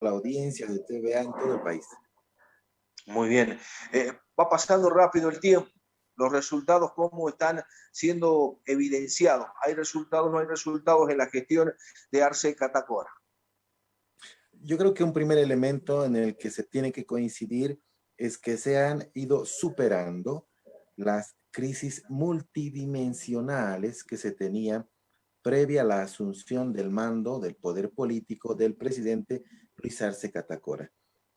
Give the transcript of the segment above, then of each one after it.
la audiencia de TVA en todo el país. Muy bien. Va pasando rápido el tiempo. Los resultados, ¿cómo están siendo evidenciados? ¿Hay resultados, no hay resultados en la gestión de Arce Catacora? Yo creo que un primer elemento en el que se tiene que coincidir es que se han ido superando las crisis multidimensionales que se tenían previa a la asunción del mando del poder político del presidente Luis Arce Catacora.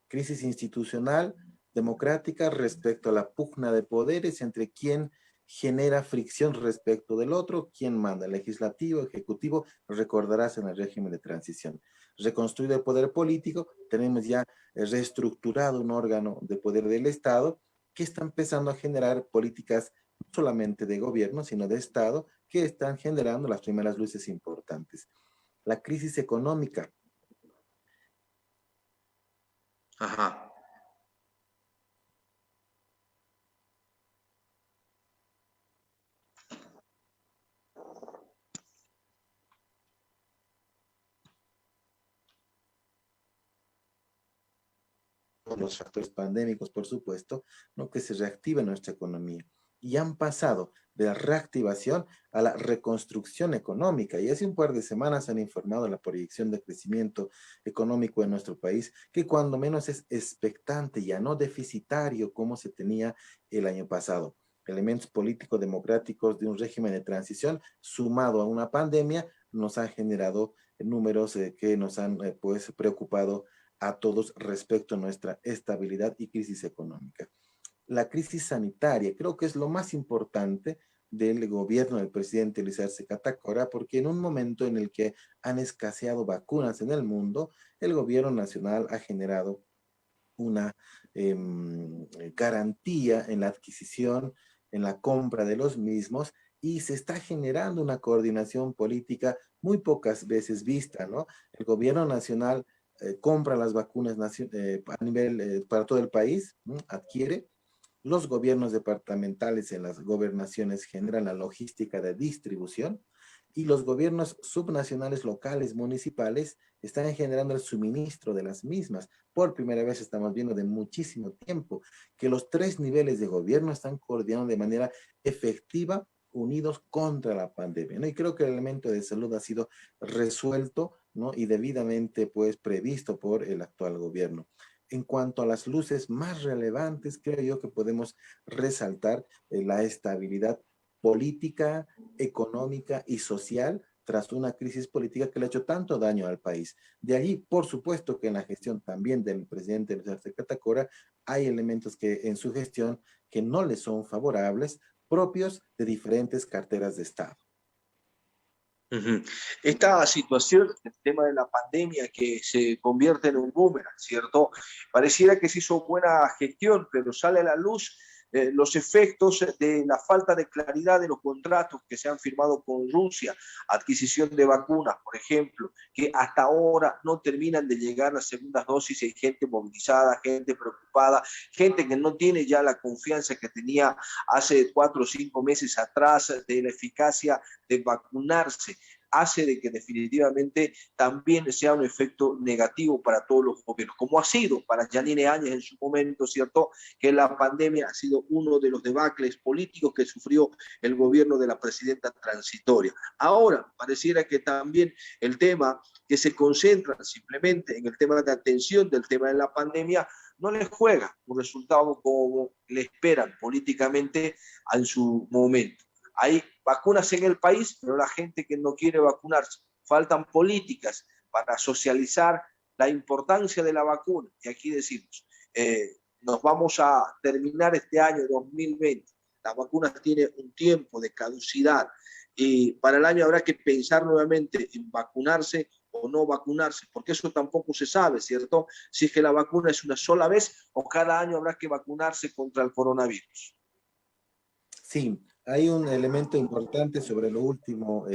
Crisis institucional, democrática respecto a la pugna de poderes entre quien genera fricción respecto del otro, quien manda, legislativo, ejecutivo, recordarás en el régimen de transición. Reconstruido el poder político, tenemos ya reestructurado un órgano de poder del Estado que está empezando a generar políticas no solamente de gobierno, sino de Estado, que están generando las primeras luces importantes. La crisis económica. Ajá. Los factores pandémicos, por supuesto, ¿no? Que se reactive nuestra economía. Y han pasado de la reactivación a la reconstrucción económica. Y hace un par de semanas han informado la proyección de crecimiento económico en nuestro país, que cuando menos es expectante, ya no deficitario como se tenía el año pasado. Elementos político-democráticos de un régimen de transición sumado a una pandemia nos han generado números que nos han pues preocupado a todos respecto a nuestra estabilidad y crisis económica. La crisis sanitaria creo que es lo más importante del gobierno del presidente Luis Arce Catacora, porque en un momento en el que han escaseado vacunas en el mundo, el gobierno nacional ha generado una garantía en la adquisición, en la compra de los mismos, y se está generando una coordinación política muy pocas veces vista, ¿no? El gobierno nacional compra las vacunas a nivel para todo el país, ¿no? Adquiere. Los gobiernos departamentales en las gobernaciones generan la logística de distribución y los gobiernos subnacionales, locales, municipales están generando el suministro de las mismas. Por primera vez estamos viendo de muchísimo tiempo que los tres niveles de gobierno están coordinando de manera efectiva, unidos contra la pandemia, ¿no? Y creo que el elemento de salud ha sido resuelto, ¿no? Y debidamente, pues, previsto por el actual gobierno. En cuanto a las luces más relevantes, creo yo que podemos resaltar la estabilidad política, económica y social tras una crisis política que le ha hecho tanto daño al país. De allí, por supuesto que en la gestión también del presidente Luis Arce Catacora hay elementos que en su gestión que no le son favorables, propios de diferentes carteras de Estado. Esta situación, el tema de la pandemia que se convierte en un boomerang, ¿cierto? Pareciera que se hizo buena gestión, pero sale a la luz los efectos de la falta de claridad de los contratos que se han firmado con Rusia, adquisición de vacunas, por ejemplo, que hasta ahora no terminan de llegar las segundas dosis, hay gente movilizada, gente preocupada, gente que no tiene ya la confianza que tenía hace 4 o 5 meses atrás de la eficacia de vacunarse, hace de que definitivamente también sea un efecto negativo para todos los gobiernos, como ha sido para Yanine Áñez en su momento, ¿cierto? Que la pandemia ha sido uno de los debacles políticos que sufrió el gobierno de la presidenta transitoria. Ahora, pareciera que también el tema que se concentra simplemente en el tema de atención del tema de la pandemia no les juega un resultado como le esperan políticamente en su momento. Hay vacunas en el país, pero la gente que no quiere vacunarse. Faltan políticas para socializar la importancia de la vacuna. Y aquí decimos, nos vamos a terminar este año 2020. Las vacunas tienen un tiempo de caducidad y para el año habrá que pensar nuevamente en vacunarse o no vacunarse, porque eso tampoco se sabe, ¿cierto? Si es que la vacuna es una sola vez o cada año habrá que vacunarse contra el coronavirus. Sí, hay un elemento importante sobre lo último,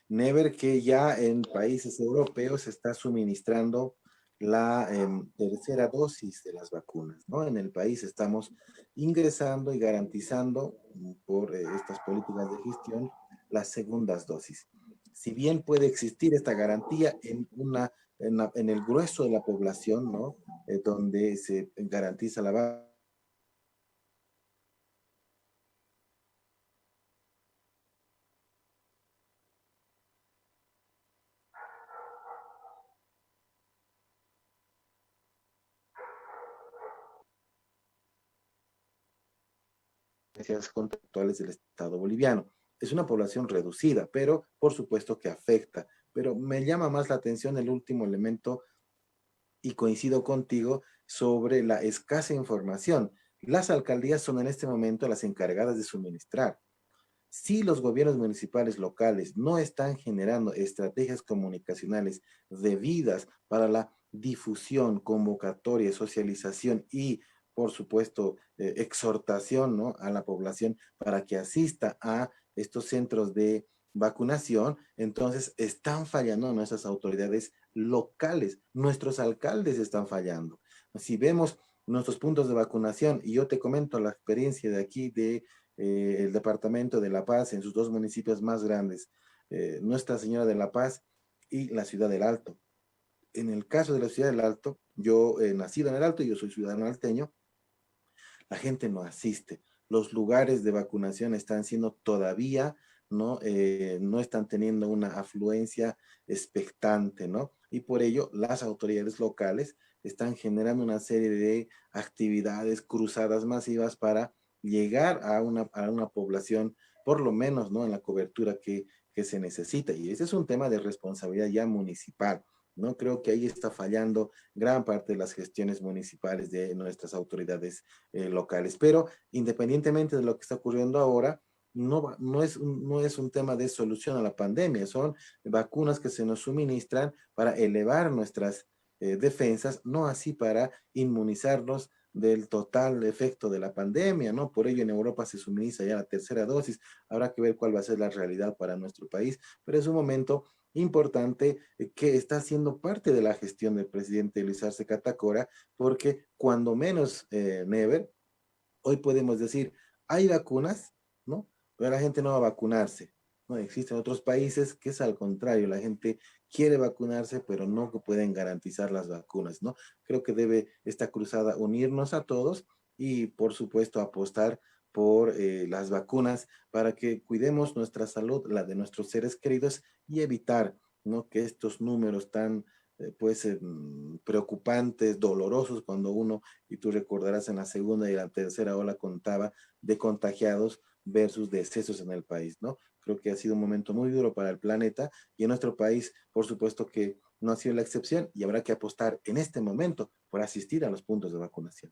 Never, que ya en países europeos se está suministrando la tercera dosis de las vacunas, ¿no? En el país estamos ingresando y garantizando por estas políticas de gestión las segundas dosis. Si bien puede existir esta garantía en una en el grueso de la población, ¿no? Donde se garantiza la contractuales del Estado boliviano. Es una población reducida, pero por supuesto que afecta. Pero me llama más la atención el último elemento y coincido contigo sobre la escasa información. Las alcaldías son en este momento las encargadas de suministrar. Si los gobiernos municipales locales no están generando estrategias comunicacionales debidas para la difusión, convocatoria, socialización y, por supuesto, exhortación, ¿no?, a la población para que asista a estos centros de vacunación, entonces están fallando nuestras autoridades locales, nuestros alcaldes están fallando. Si vemos nuestros puntos de vacunación, y yo te comento la experiencia de aquí de el departamento de La Paz en sus dos municipios más grandes, Nuestra Señora de La Paz y la ciudad del Alto. En el caso de la ciudad del Alto, yo he nacido en el Alto y yo soy ciudadano alteño, la gente no asiste. Los lugares de vacunación están siendo todavía, ¿no? No están teniendo una afluencia expectante, ¿no? Y por ello las autoridades locales están generando una serie de actividades, cruzadas masivas para llegar a una población, por lo menos, ¿no?, en la cobertura que se necesita. Y ese es un tema de responsabilidad ya municipal, ¿no? Creo que ahí está fallando gran parte de las gestiones municipales de nuestras autoridades locales. Pero independientemente de lo que está ocurriendo ahora, no es un tema de solución a la pandemia, son vacunas que se nos suministran para elevar nuestras defensas, no así para inmunizarnos del total efecto de la pandemia, ¿no? Por ello en Europa se suministra ya la tercera dosis, habrá que ver cuál va a ser la realidad para nuestro país, pero es un momento importante que está siendo parte de la gestión del presidente Luis Arce Catacora, porque cuando menos, Never, hoy podemos decir, hay vacunas, ¿no? Pero la gente no va a vacunarse, ¿no? Existen otros países que es al contrario, la gente quiere vacunarse, pero no pueden garantizar las vacunas, ¿no? Creo que debe esta cruzada unirnos a todos y, por supuesto, apostar por las vacunas para que cuidemos nuestra salud, la de nuestros seres queridos y evitar, ¿no?, que estos números tan pues preocupantes, dolorosos, cuando uno, y tú recordarás en la segunda y la tercera ola contaba de contagiados versus decesos en el país, ¿no? Creo que ha sido un momento muy duro para el planeta y en nuestro país, por supuesto que no ha sido la excepción y habrá que apostar en este momento por asistir a los puntos de vacunación.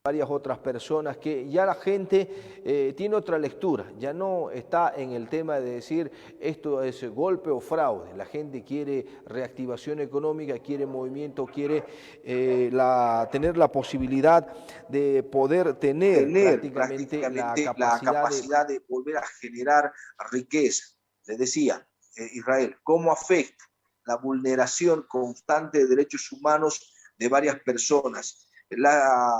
Varias otras personas que ya la gente tiene otra lectura, ya no está en el tema de decir esto es golpe o fraude, la gente quiere reactivación económica, quiere movimiento, quiere tener la posibilidad de poder tener Tener prácticamente la prácticamente la capacidad de... capacidad de volver a generar riqueza. Les decía, Israel, ¿cómo afecta la vulneración constante de derechos humanos de varias personas? La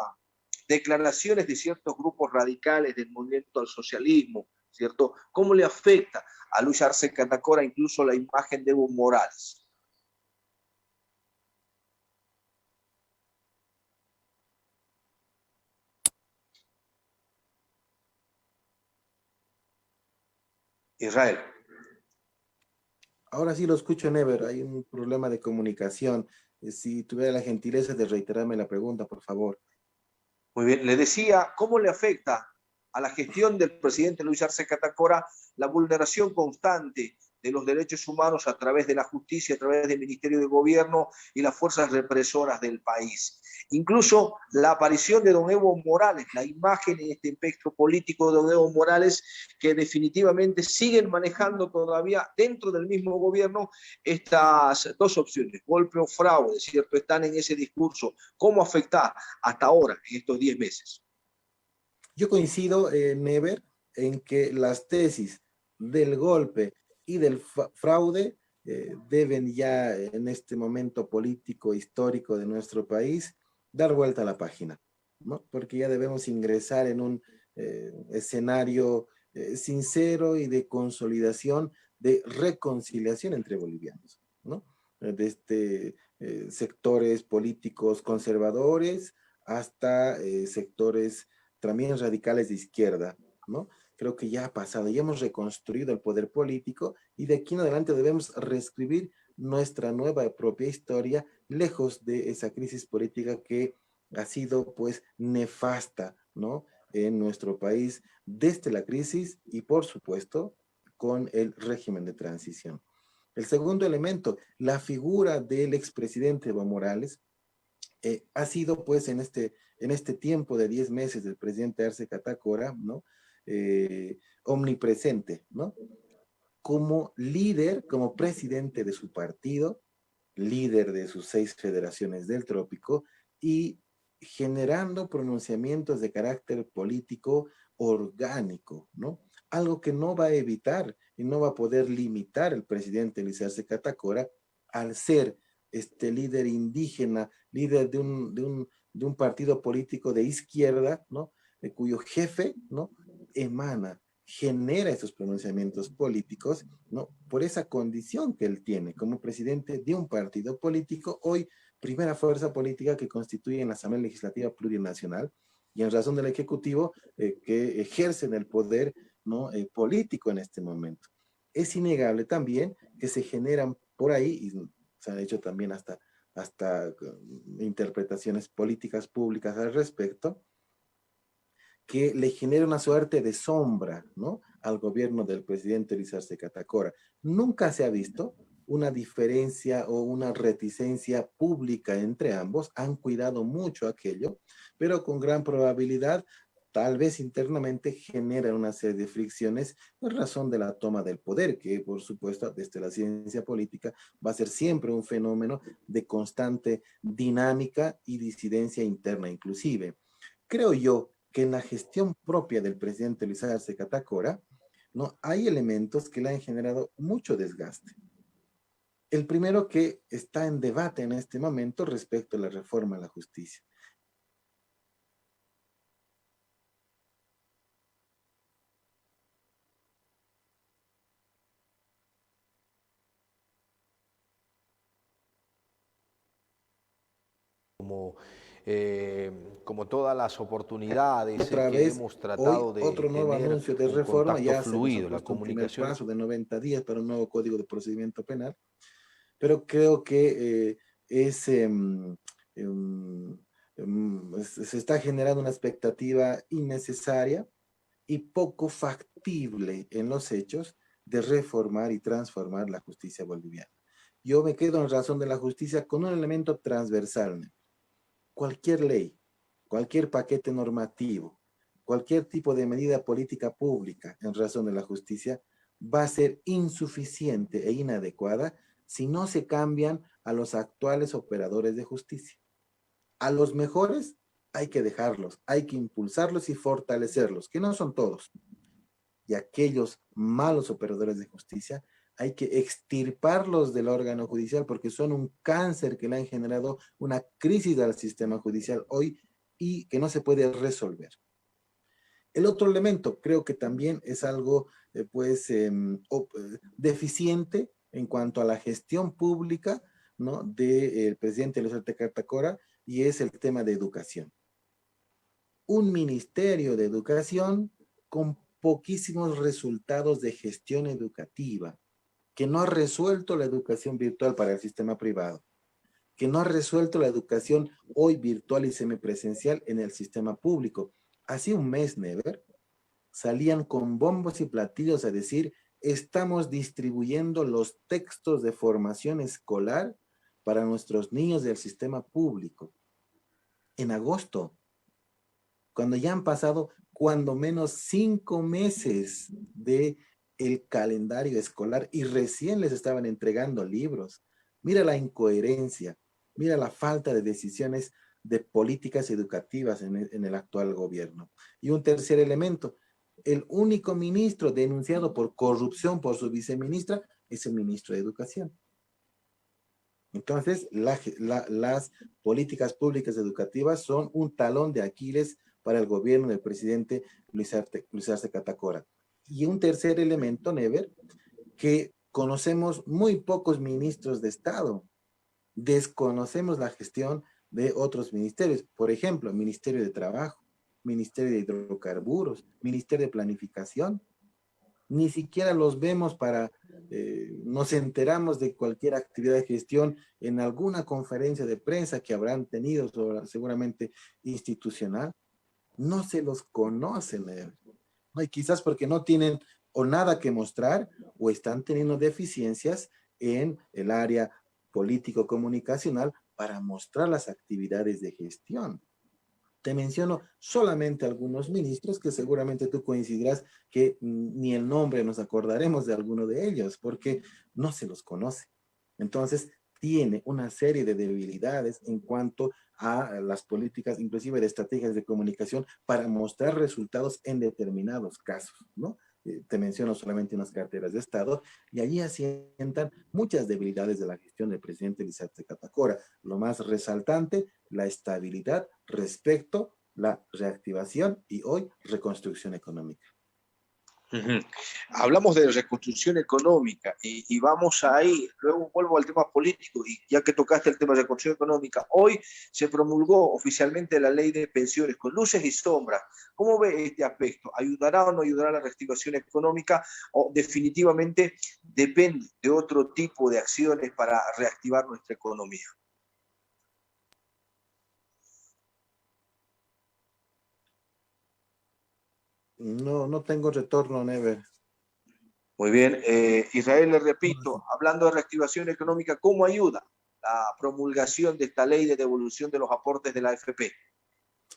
declaraciones de ciertos grupos radicales del movimiento al socialismo, ¿cierto? ¿Cómo le afecta a Luis Arce Catacora incluso la imagen de Evo Morales? Israel. Ahora sí lo escucho, Never, hay un problema de comunicación. Si tuviera la gentileza de reiterarme la pregunta, por favor. Muy bien, le decía, ¿cómo le afecta a la gestión del presidente Luis Arce Catacora la vulneración constante de los derechos humanos a través de la justicia, a través del Ministerio de Gobierno y las fuerzas represoras del país? Incluso la aparición de don Evo Morales, la imagen en este espectro político de don Evo Morales, que definitivamente siguen manejando todavía dentro del mismo gobierno estas dos opciones, golpe o fraude, ¿cierto? Están en ese discurso. ¿Cómo afecta hasta ahora, en estos 10 meses? Yo coincido, Never, en que las tesis del golpe y del fraude deben ya en este momento político, histórico de nuestro país, dar vuelta a la página, ¿no? Porque ya debemos ingresar en un escenario sincero y de consolidación, de reconciliación entre bolivianos, ¿no? Desde sectores políticos conservadores hasta sectores también radicales de izquierda, ¿no? Creo que ya ha pasado, ya hemos reconstruido el poder político y de aquí en adelante debemos reescribir nuestra nueva propia historia, lejos de esa crisis política que ha sido pues nefasta, ¿no? En nuestro país desde la crisis y por supuesto con el régimen de transición. El segundo elemento, la figura del expresidente Evo Morales, ha sido pues en este tiempo de 10 meses del presidente Arce Catacora, ¿no? Omnipresente, ¿no? Como líder, como presidente de su partido, líder de sus 6 federaciones del trópico y generando pronunciamientos de carácter político orgánico, ¿no? Algo que no va a evitar y no va a poder limitar el presidente Luis Arce Catacora al ser este líder indígena, líder de un partido político de izquierda, ¿no? De cuyo jefe, ¿no? Emana, genera esos pronunciamientos políticos, ¿no? Por esa condición que él tiene como presidente de un partido político, hoy primera fuerza política que constituye en la Asamblea Legislativa Plurinacional y en razón del Ejecutivo que ejercen el poder, ¿no? Político en este momento. Es innegable también que se generan por ahí, y se han hecho también hasta interpretaciones políticas públicas al respecto, que le genera una suerte de sombra, ¿no? Al gobierno del presidente Luis Arce Catacora. Nunca se ha visto una diferencia o una reticencia pública entre ambos, han cuidado mucho aquello, pero con gran probabilidad, tal vez internamente, generan una serie de fricciones en razón de la toma del poder, que por supuesto desde la ciencia política va a ser siempre un fenómeno de constante dinámica y disidencia interna inclusive. Creo yo que en la gestión propia del presidente Luis Arce Catacora, ¿no? Hay elementos que le han generado mucho desgaste. El primero que está en debate en este momento respecto a la reforma a la justicia. Como, como todas las oportunidades Otra que vez, hemos hoy tratado de otro nuevo tener anuncio de un reforma, contacto ya se nos ha fluido, la puesto un primer comunicación. plazo de 90 días para un nuevo código de procedimiento penal, pero creo que es, se está generando una expectativa innecesaria y poco factible en los hechos de reformar y transformar la justicia boliviana. Yo me quedo en razón de la justicia con un elemento transversal. Cualquier ley, cualquier paquete normativo, cualquier tipo de medida política pública en razón de la justicia va a ser insuficiente e inadecuada si no se cambian a los actuales operadores de justicia. A los mejores hay que dejarlos, hay que impulsarlos y fortalecerlos, que no son todos. Y aquellos malos operadores de justicia hay que extirparlos del órgano judicial porque son un cáncer que le han generado una crisis al sistema judicial hoy y que no se puede resolver. El otro elemento creo que también es algo deficiente en cuanto a la gestión pública, ¿no? Del presidente Luis Arce Catacora y es el tema de educación. Un ministerio de educación con poquísimos resultados de gestión educativa, que no ha resuelto la educación virtual para el sistema privado, que no ha resuelto la educación hoy virtual y semipresencial en el sistema público. Hace un mes, Never, salían con bombos y platillos a decir, estamos distribuyendo los textos de formación escolar para nuestros niños del sistema público. En agosto, cuando ya han pasado cuando menos 5 meses de el calendario escolar y recién les estaban entregando libros. Mira la incoherencia, mira la falta de decisiones de políticas educativas en el actual gobierno. Y un tercer elemento, el único ministro denunciado por corrupción por su viceministra es el ministro de Educación. Entonces, las políticas públicas educativas son un talón de Aquiles para el gobierno del presidente Luis Arce Catacora. Y un tercer elemento, Never, que conocemos muy pocos ministros de Estado. Desconocemos la gestión de otros ministerios. Por ejemplo, Ministerio de Trabajo, Ministerio de Hidrocarburos, Ministerio de Planificación. Ni siquiera los vemos nos enteramos de cualquier actividad de gestión en alguna conferencia de prensa que habrán tenido, seguramente institucional. No se los conocen, ¿no? Y quizás porque no tienen o nada que mostrar o están teniendo deficiencias en el área político-comunicacional para mostrar las actividades de gestión. Te menciono solamente algunos ministros que seguramente tú coincidirás que ni el nombre nos acordaremos de alguno de ellos porque no se los conoce. Entonces, tiene una serie de debilidades en cuanto a las políticas, inclusive de estrategias de comunicación para mostrar resultados en determinados casos, ¿no? Te menciono solamente unas carteras de Estado, y allí asientan muchas debilidades de la gestión del presidente Luis Arce Catacora. Lo más resaltante, la estabilidad respecto a la reactivación y hoy reconstrucción económica. Ujú. Hablamos de reconstrucción económica y vamos ahí, luego vuelvo al tema político y ya que tocaste el tema de reconstrucción económica, hoy se promulgó oficialmente la ley de pensiones con luces y sombras. ¿Cómo ve este aspecto? ¿Ayudará o no ayudará a la reactivación económica o definitivamente depende de otro tipo de acciones para reactivar nuestra economía? No, no tengo retorno, Never. Muy bien, Israel, le repito, hablando de reactivación económica, ¿cómo ayuda la promulgación de esta ley de devolución de los aportes de la AFP?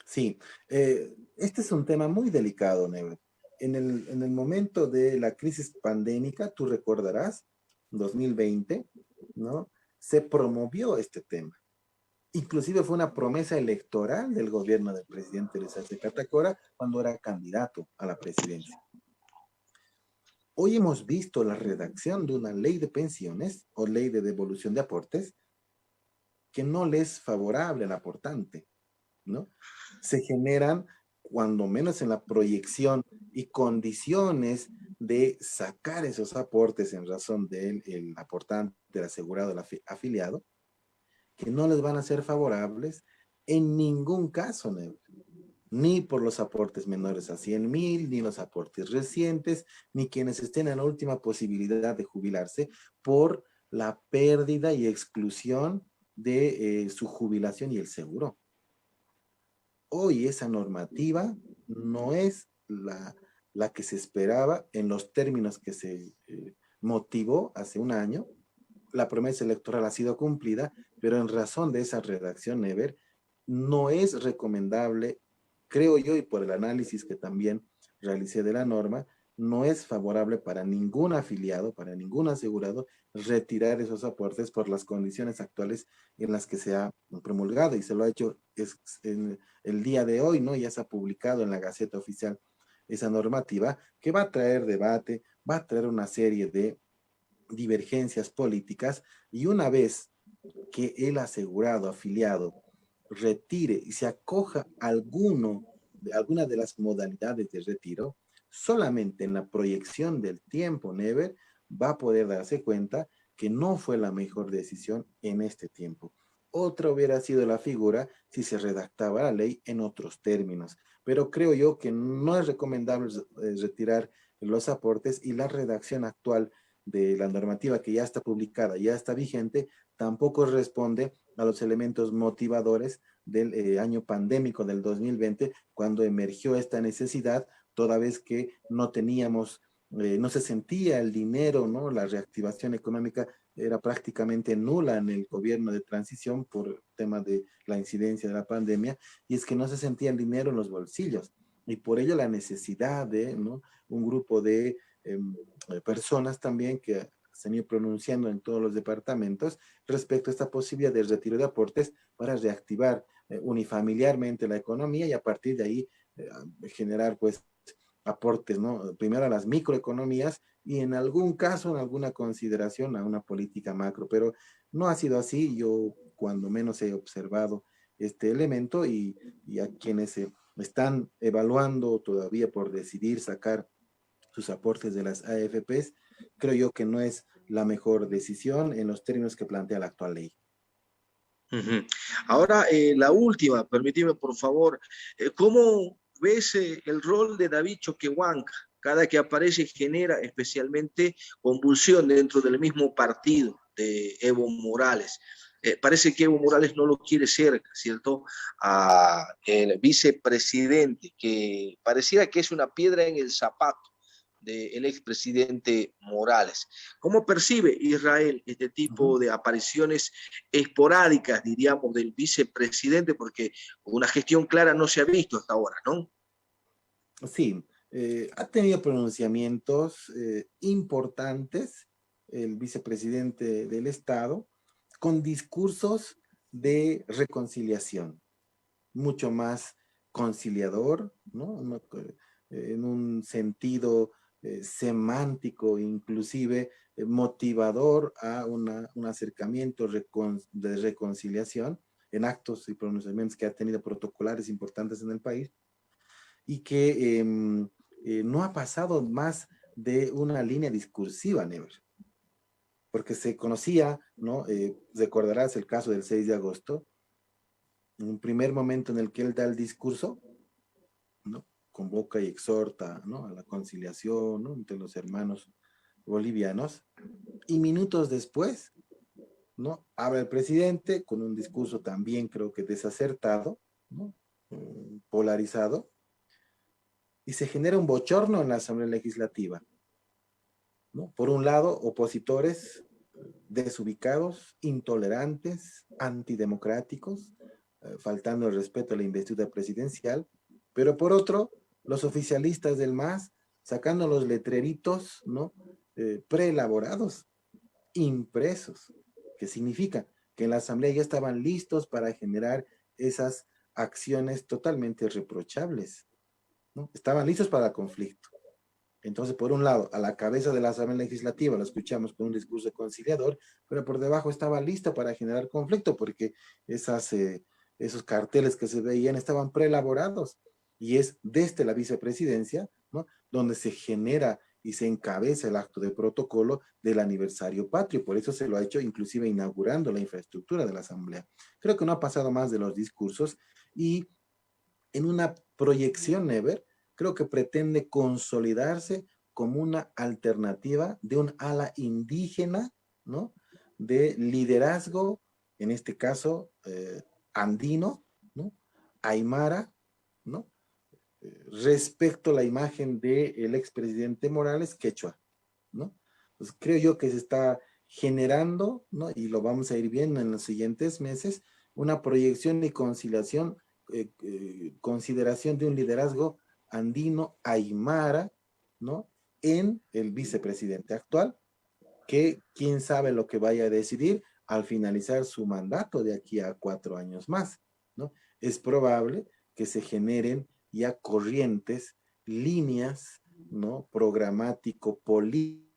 Sí, este es un tema muy delicado, Never. En el momento de la crisis pandémica, tú recordarás, 2020, ¿no? Se promovió este tema. Inclusive fue una promesa electoral del gobierno del presidente Luis Arce Catacora cuando era candidato a la presidencia. Hoy hemos visto la redacción de una ley de pensiones o ley de devolución de aportes que no le es favorable al aportante, ¿no? Se generan, cuando menos en la proyección y condiciones de sacar esos aportes en razón del el aportante, del asegurado, el afiliado, que no les van a ser favorables en ningún caso, ni por los aportes menores a 100,000, ni los aportes recientes, ni quienes estén en la última posibilidad de jubilarse por la pérdida y exclusión de su jubilación y el seguro. Hoy esa normativa no es la que se esperaba en los términos que se motivó hace un año. La promesa electoral ha sido cumplida, pero en razón de esa redacción, Never, no es recomendable, creo yo, y por el análisis que también realicé de la norma, no es favorable para ningún afiliado, para ningún asegurado, retirar esos aportes por las condiciones actuales en las que se ha promulgado y se lo ha hecho en el día de hoy, ¿no? Ya se ha publicado en la Gaceta Oficial esa normativa que va a traer debate, va a traer una serie de divergencias políticas y una vez que el asegurado afiliado retire y se acoja alguna de las modalidades de retiro, solamente en la proyección del tiempo, Never va a poder darse cuenta que no fue la mejor decisión en este tiempo. Otra hubiera sido la figura si se redactaba la ley en otros términos, pero creo yo que no es recomendable retirar los aportes y la redacción actual de la normativa que ya está publicada, ya está vigente, tampoco responde a los elementos motivadores del año pandémico del 2020, cuando emergió esta necesidad, toda vez que no teníamos, no se sentía el dinero, ¿no? La reactivación económica era prácticamente nula en el gobierno de transición por tema de la incidencia de la pandemia, y es que no se sentía el dinero en los bolsillos, y por ello la necesidad de, ¿no? Un grupo de personas también que se han ido pronunciando en todos los departamentos respecto a esta posibilidad de retiro de aportes para reactivar unifamiliarmente la economía y a partir de ahí generar pues aportes, ¿no? Primero a las microeconomías y en algún caso, en alguna consideración a una política macro, pero no ha sido así. Yo cuando menos he observado este elemento y a quienes están evaluando todavía por decidir sacar sus aportes de las AFPs, creo yo que no es la mejor decisión en los términos que plantea la actual ley. Ujú. Ahora, la última, permíteme por favor, ¿cómo ves el rol de David Choquehuanca? Cada que aparece genera especialmente convulsión dentro del mismo partido de Evo Morales. Parece que Evo Morales no lo quiere cerca, ¿cierto? A el vicepresidente, que pareciera que es una piedra en el zapato del expresidente Morales. ¿Cómo percibe Israel este tipo de apariciones esporádicas, diríamos, del vicepresidente? Porque una gestión clara no se ha visto hasta ahora, ¿no? Sí, ha tenido pronunciamientos importantes el vicepresidente del Estado con discursos de reconciliación, mucho más conciliador, ¿no? En un sentido semántico, inclusive motivador a un acercamiento de reconciliación en actos y pronunciamientos que ha tenido protocolares importantes en el país y que no ha pasado más de una línea discursiva, Never, porque se conocía, ¿no? Recordarás el caso del 6 de agosto, en un primer momento en el que él da el discurso, ¿no? Convoca y exhorta, ¿no? A la conciliación, ¿no? Entre los hermanos bolivianos, y minutos después, ¿no? Habla el presidente con un discurso también creo que desacertado, ¿no? Polarizado, y se genera un bochorno en la Asamblea Legislativa, ¿no? Por un lado, opositores desubicados, intolerantes, antidemocráticos, faltando el respeto a la investidura presidencial, pero por otro, los oficialistas del MAS sacando los letreritos, ¿no? Preelaborados, impresos, que significa que en la Asamblea ya estaban listos para generar esas acciones totalmente reprochables, ¿no? Estaban listos para el conflicto. Entonces, por un lado, a la cabeza de la Asamblea Legislativa lo escuchamos con un discurso conciliador, pero por debajo estaba lista para generar conflicto porque esos carteles que se veían estaban preelaborados. Y es desde la vicepresidencia, ¿no? Donde se genera y se encabeza el acto de protocolo del aniversario patrio. Por eso se lo ha hecho inclusive inaugurando la infraestructura de la Asamblea. Creo que no ha pasado más de los discursos y en una proyección, Never, creo que pretende consolidarse como una alternativa de un ala indígena, ¿no? De liderazgo, en este caso andino, ¿no? Aymara, ¿no? Respecto a la imagen del expresidente Morales, quechua, ¿no? Pues creo yo que se está generando, ¿no? Y lo vamos a ir viendo en los siguientes meses, una proyección y conciliación, consideración de un liderazgo andino aymara, ¿no? En el vicepresidente actual, que quién sabe lo que vaya a decidir al finalizar su mandato de aquí a 4 años más, ¿no? Es probable que se generen ya corrientes, líneas, ¿no? Programático, político,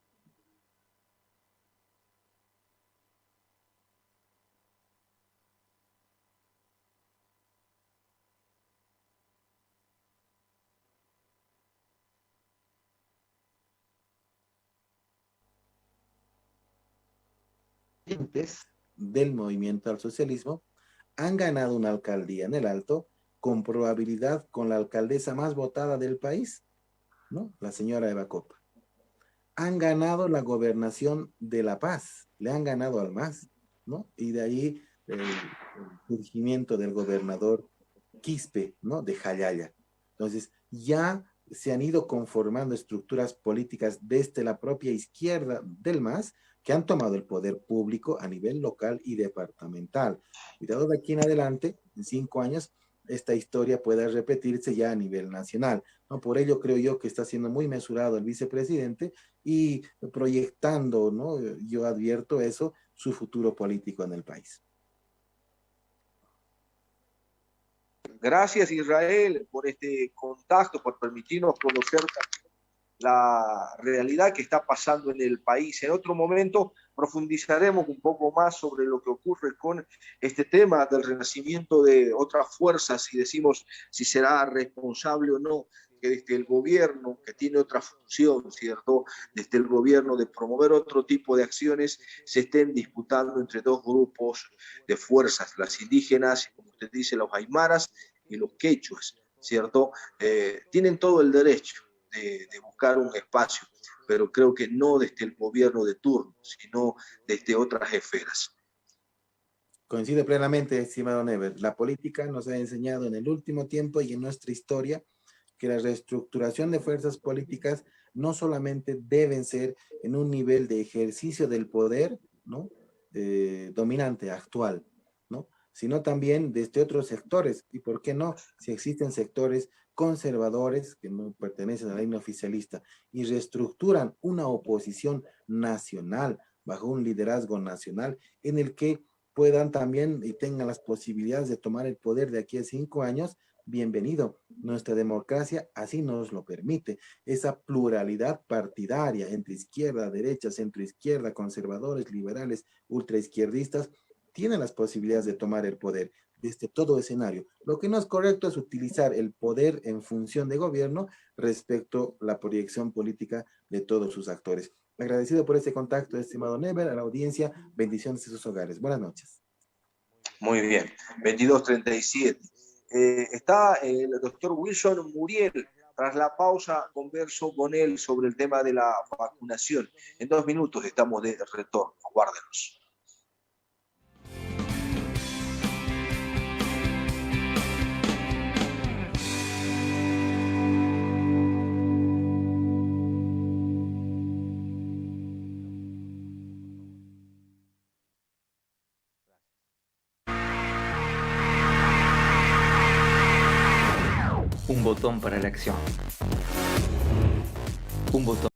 del movimiento al socialismo han ganado una alcaldía en el Alto con probabilidad con la alcaldesa más votada del país, ¿no? La señora Eva Copa. Han ganado la gobernación de La Paz, le han ganado al MAS, ¿no? Y de ahí el surgimiento del gobernador Quispe, ¿no? De Jayaya. Entonces, ya se han ido conformando estructuras políticas desde la propia izquierda del MAS que han tomado el poder público a nivel local y departamental. Cuidado de aquí en adelante, en 5 años, esta historia pueda repetirse ya a nivel nacional, ¿no? Por ello creo yo que está siendo muy mesurado el vicepresidente y proyectando, ¿no? Yo advierto eso, su futuro político en el país. Gracias Israel por este contacto, por permitirnos conocer la realidad que está pasando en el país. En otro momento profundizaremos un poco más sobre lo que ocurre con este tema del renacimiento de otras fuerzas y decimos si será responsable o no que desde el gobierno, que tiene otra función, ¿cierto? Desde el gobierno de promover otro tipo de acciones, se estén disputando entre dos grupos de fuerzas, las indígenas, como usted dice, los aymaras y los quechuas, ¿cierto? Tienen todo el derecho de buscar un espacio, pero creo que no desde el gobierno de turno, sino desde otras esferas. Coincide plenamente, estimado Never. La política nos ha enseñado en el último tiempo y en nuestra historia que la reestructuración de fuerzas políticas no solamente deben ser en un nivel de ejercicio del poder, ¿no? Dominante, actual, ¿no? Sino también desde otros sectores. ¿Y por qué no? Si existen sectores conservadores que no pertenecen a la línea oficialista y reestructuran una oposición nacional bajo un liderazgo nacional en el que puedan también y tengan las posibilidades de tomar el poder de aquí a 5 años, bienvenido. Nuestra democracia así nos lo permite. Esa pluralidad partidaria entre izquierda, derecha, centroizquierda, conservadores, liberales, ultraizquierdistas, tienen las posibilidades de tomar el poder desde todo escenario. Lo que no es correcto es utilizar el poder en función de gobierno respecto a la proyección política de todos sus actores. Agradecido por este contacto, estimado Never, a la audiencia, bendiciones en sus hogares. Buenas noches. Muy bien, 22:37. Está el doctor Wilson Muriel. Tras la pausa, converso con él sobre el tema de la vacunación. En 2 minutos estamos de retorno. Guárdenos. Un botón para la acción. Un botón.